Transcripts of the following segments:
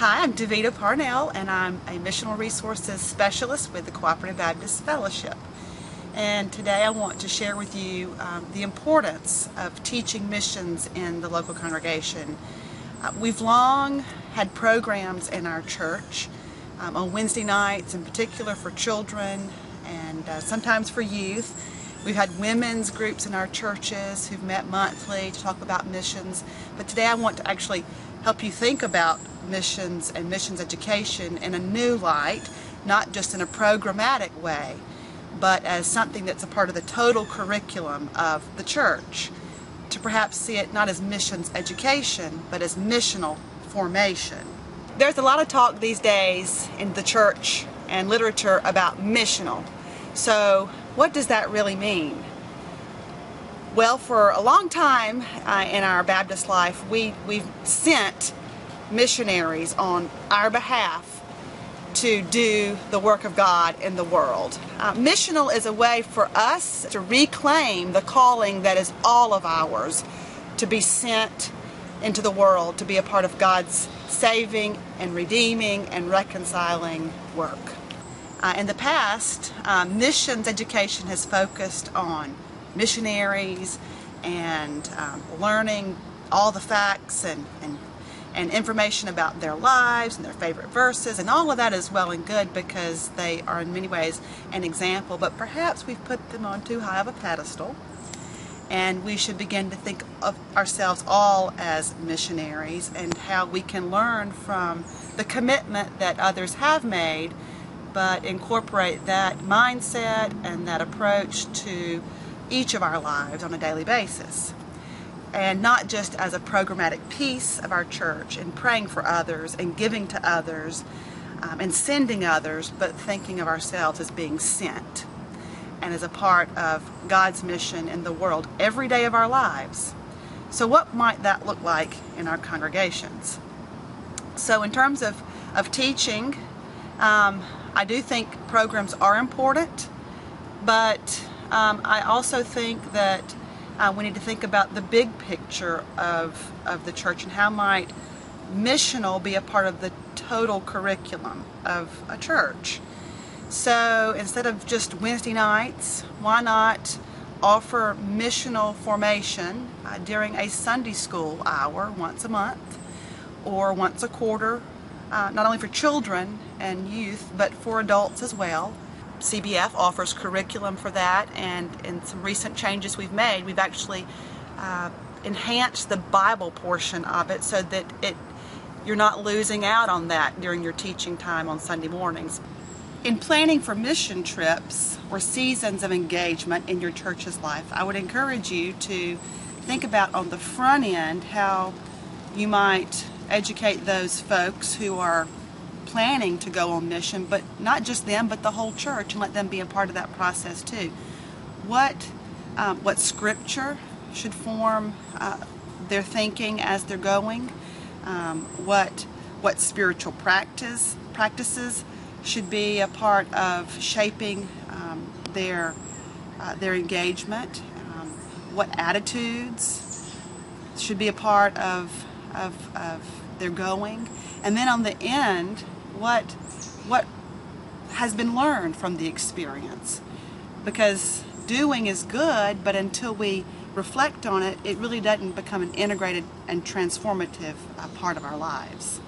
Hi, I'm Davita Parnell, and I'm a Missional Resources Specialist with the Cooperative Baptist Fellowship. And today I want to share with you the importance of teaching missions in the local congregation. We've long had programs in our church on Wednesday nights, in particular for children and sometimes for youth. We've had women's groups in our churches who've met monthly to talk about missions. But today I want to actually help you think about missions and missions education in a new light, not just in a programmatic way, but as something that's a part of the total curriculum of the church, to perhaps see it not as missions education, but as missional formation. There's a lot of talk these days in the church and literature about missional. So what does that really mean? Well, for a long time in our Baptist life, we've sent missionaries on our behalf to do the work of God in the world. Missional is a way for us to reclaim the calling that is all of ours, to be sent into the world, to be a part of God's saving and redeeming and reconciling work. In the past, missions education has focused on missionaries and learning all the facts and information about their lives and their favorite verses, and all of that is well and good because they are in many ways an example, but perhaps we've put them on too high of a pedestal, and we should begin to think of ourselves all as missionaries and how we can learn from the commitment that others have made, but incorporate that mindset and that approach to each of our lives on a daily basis. And not just as a programmatic piece of our church and praying for others and giving to others and sending others, but thinking of ourselves as being sent and as a part of God's mission in the world every day of our lives. So what might that look like in our congregations? So in terms of teaching, I do think programs are important, but I also think that we need to think about the big picture of the church and how might missional be a part of the total curriculum of a church. So instead of just Wednesday nights, why not offer missional formation during a Sunday school hour once a month or once a quarter, not only for children and youth, but for adults as well. CBF offers curriculum for that, and in some recent changes we've made, we've actually enhanced the Bible portion of it so that you're not losing out on that during your teaching time on Sunday mornings. In planning for mission trips or seasons of engagement in your church's life, I would encourage you to think about on the front end how you might educate those folks who are planning to go on mission, but not just them, but the whole church, and let them be a part of that process too. What scripture should form their thinking as they're going? What spiritual practices should be a part of shaping their engagement? What attitudes should be a part of their going? And then on the end, what has been learned from the experience? Because doing is good, but until we reflect on it, it really doesn't become an integrated and transformative part of our lives.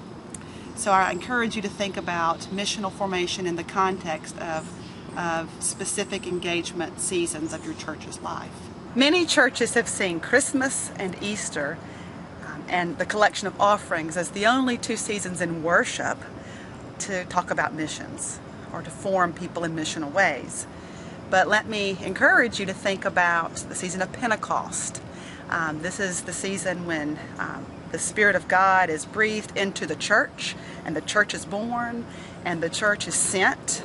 So I encourage you to think about missional formation in the context of specific engagement seasons of your church's life. Many churches have seen Christmas and Easter and the collection of offerings as the only two seasons in worship to talk about missions or to form people in missional ways. But let me encourage you to think about the season of Pentecost. This is the season when the Spirit of God is breathed into the church, and the church is born, and the church is sent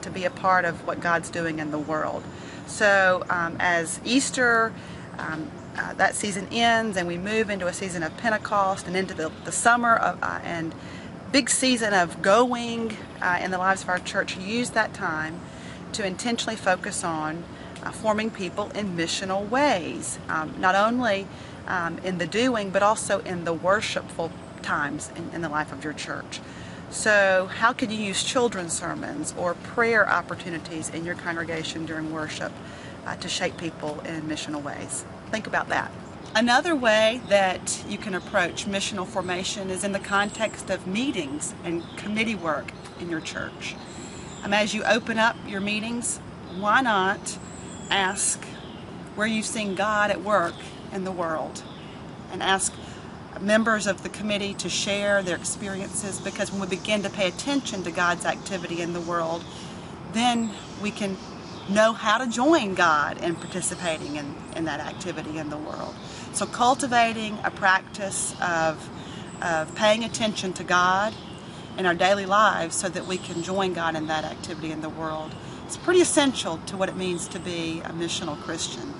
to be a part of what God's doing in the world. So as Easter, that season ends and we move into a season of Pentecost and into the summer and big season of going in the lives of our church, use that time to intentionally focus on forming people in missional ways, not only in the doing but also in the worshipful times in the life of your church. So how could you use children's sermons or prayer opportunities in your congregation during worship to shape people in missional ways? Think about that. Another way that you can approach missional formation is in the context of meetings and committee work in your church. As you open up your meetings, why not ask where you've seen God at work in the world, and ask members of the committee to share their experiences, because when we begin to pay attention to God's activity in the world, then we can know how to join God in participating in that activity in the world. So cultivating a practice of paying attention to God in our daily lives so that we can join God in that activity in the world is pretty essential to what it means to be a missional Christian.